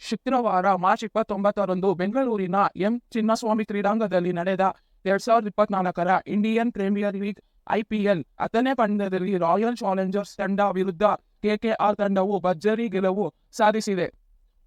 ಶುಕ್ರವಾರ ಮಾರ್ಚ್ 29ರಂದು ಬೆಂಗಳೂರಿನ ಎಂ ಚಿನ್ನಸ್ವಾಮಿ ಕ್ರೀಡಾಂಗಣದಲ್ಲಿ ನಡೆದ 2024ರ ಇಂಡಿಯನ್ ಪ್ರೀಮಿಯರ್ ಲೀಗ್ IPL 10ನೇ ಪಂದ್ಯದಲ್ಲಿ ರಾಯಲ್ ಚಾಲೆಂಜರ್ಸ್ ತಂಡ ವಿರುದ್ಧ KKR ತಂಡವು ಭರ್ಜರಿ ಗೆಲುವು ಸಾಧಿಸಿದೆ.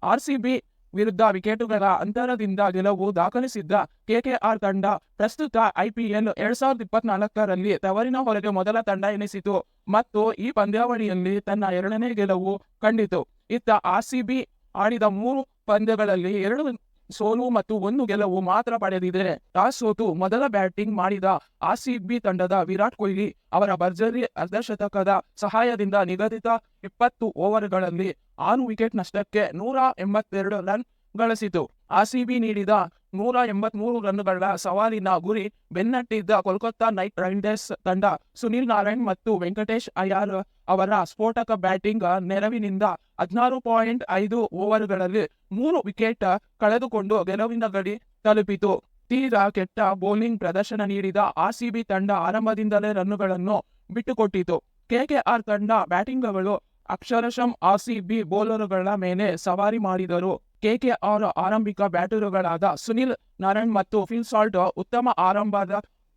RCB ವಿರುದ್ಧ ವಿಕೆಟುಗಳ ಅಂತರದಿಂದ ಗೆಲುವು ದಾಖಲಿಸಿದ್ದ KKR ತಂಡ ಪ್ರಸ್ತುತ IPL 2024ರಲ್ಲಿ ತವರಿನ ಹೊರಗೆ ಮೊದಲ ತಂಡ ಎನಿಸಿತು ಮತ್ತು ಈ ಪಂದ್ಯಾವಳಿಯಲ್ಲಿ ತನ್ನ 2ನೇ ಗೆಲುವು ಕಂಡಿತು. ಇತ್ತ RCB ಆಡಿದ 3 ಪಂದ್ಯಗಳಲ್ಲಿ 2 ಸೋಲು ಮತ್ತು 1 ಗೆಲುವು ಮಾತ್ರ ಪಡೆದಿದೆ. ಟಾಸ್ ಸೋತು ಮೊದಲ ಬ್ಯಾಟಿಂಗ್ ಮಾಡಿದ RCB ತಂಡದ ವಿರಾಟ್ ಕೊಹ್ಲಿ ಅವರ ಭರ್ಜರಿ ಅರ್ಧಶತಕದ ಸಹಾಯದಿಂದ ನಿಗದಿತ 20 ಓವರ್ಗಳಲ್ಲಿ 6 ವಿಕೆಟ್ ನಷ್ಟಕ್ಕೆ 182 ರನ್ ಗಳಿಸಿತು. RCB ನೀಡಿದ 183 ರನ್ನುಗಳ ಸವಾಲಿನ ಗುರಿ ಬೆನ್ನಟ್ಟಿದ್ದ ಕೋಲ್ಕತ್ತಾ ನೈಟ್ ರೈಡರ್ಸ್ ತಂಡ ಸುನಿಲ್ ನಾರಾಯಣ್ ಮತ್ತು ವೆಂಕಟೇಶ್ ಅಯ್ಯರ್ ಅವರ ಸ್ಫೋಟಕ ಬ್ಯಾಟಿಂಗ್ ನೆರವಿನಿಂದ 16.5 ಓವರ್ಗಳಲ್ಲಿ 3 ವಿಕೆಟ್ ಕಳೆದುಕೊಂಡು ಗೆಲುವಿನ ಗಡಿ ತಲುಪಿತು. ತೀರಾ ಕೆಟ್ಟ ಬೌಲಿಂಗ್ ಪ್ರದರ್ಶನ ನೀಡಿದ RCB ತಂಡ ಆರಂಭದಿಂದಲೇ ರನ್ನುಗಳನ್ನು ಬಿಟ್ಟುಕೊಟ್ಟಿತು. KKR ತಂಡ ಬ್ಯಾಟಿಂಗ್ಗಳು ಅಕ್ಷರಶಃ RCB ಬೌಲರ್ಗಳ ಮೇಲೆ ಸವಾರಿ ಮಾಡಿದರು. KKR ಆರಂಭಿಕ ಬ್ಯಾಟರುಗಳಾದ ಸುನಿಲ್ ನಾರಾಯಣ್ ಮತ್ತು ಫಿಲ್ ಸಾಲ್ಟ್ ಉತ್ತಮ ಆರಂಭ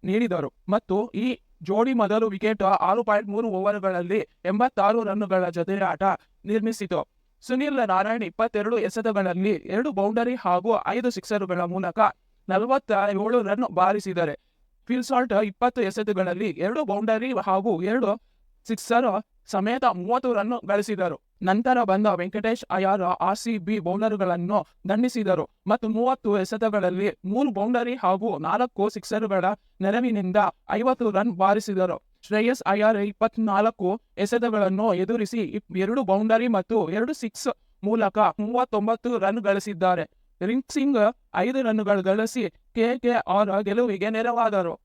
ನೀಡಿದರು ಮತ್ತು ಈ ಜೋಡಿ ಮೊದಲು ವಿಕೆಟ್ 6.3 ಓವರ್ಗಳಲ್ಲಿ 86 ರನ್ನುಗಳ ಜೊತೆಯಾಟ ನಿರ್ಮಿಸಿತು. ಸುನಿಲ್ ನಾರಾಯಣ್ 22 ಎಸೆತಗಳಲ್ಲಿ 2 ಬೌಂಡರಿ ಹಾಗೂ 5 ಸಿಕ್ಸರುಗಳ ಮೂಲಕ 47 ರನ್ ಬಾರಿಸಿದರೆ, ಫಿಲ್ ಸಾಲ್ಟ್ 20 ಎಸೆತಗಳಲ್ಲಿ 2 ಬೌಂಡರಿ ಹಾಗೂ 2 ಸಿಕ್ಸರ್ ಸಮೇತ 30 ರನ್ ಗಳಿಸಿದರು. ನಂತರ ಬಂದ ವೆಂಕಟೇಶ್ ಅಯ್ಯರ್ RCB ಬೌಲರ್ಗಳನ್ನು ದಂಡಿಸಿದರು ಮತ್ತು 30 ಎಸೆತಗಳಲ್ಲಿ 3 ಬೌಂಡರಿ ಹಾಗೂ 4 ಸಿಕ್ಸರುಗಳ ನೆರವಿನಿಂದ 50 ರನ್ ಬಾರಿಸಿದರು. ಶ್ರೇಯಸ್ ಅಯ್ಯರ್ 24 ಎಸೆತಗಳನ್ನು ಎದುರಿಸಿ 2 ಬೌಂಡರಿ ಮತ್ತು 2 ಸಿಕ್ಸ್ ಮೂಲಕ 39 ರನ್ ಗಳಿಸಿದ್ದಾರೆ. ರಿಂಗ್ ಸಿಂಗ್ 5 ರನ್ಗಳು ಗಳಿಸಿ KKR ಗೆಲುವಿಗೆ ನೆರವಾದರು.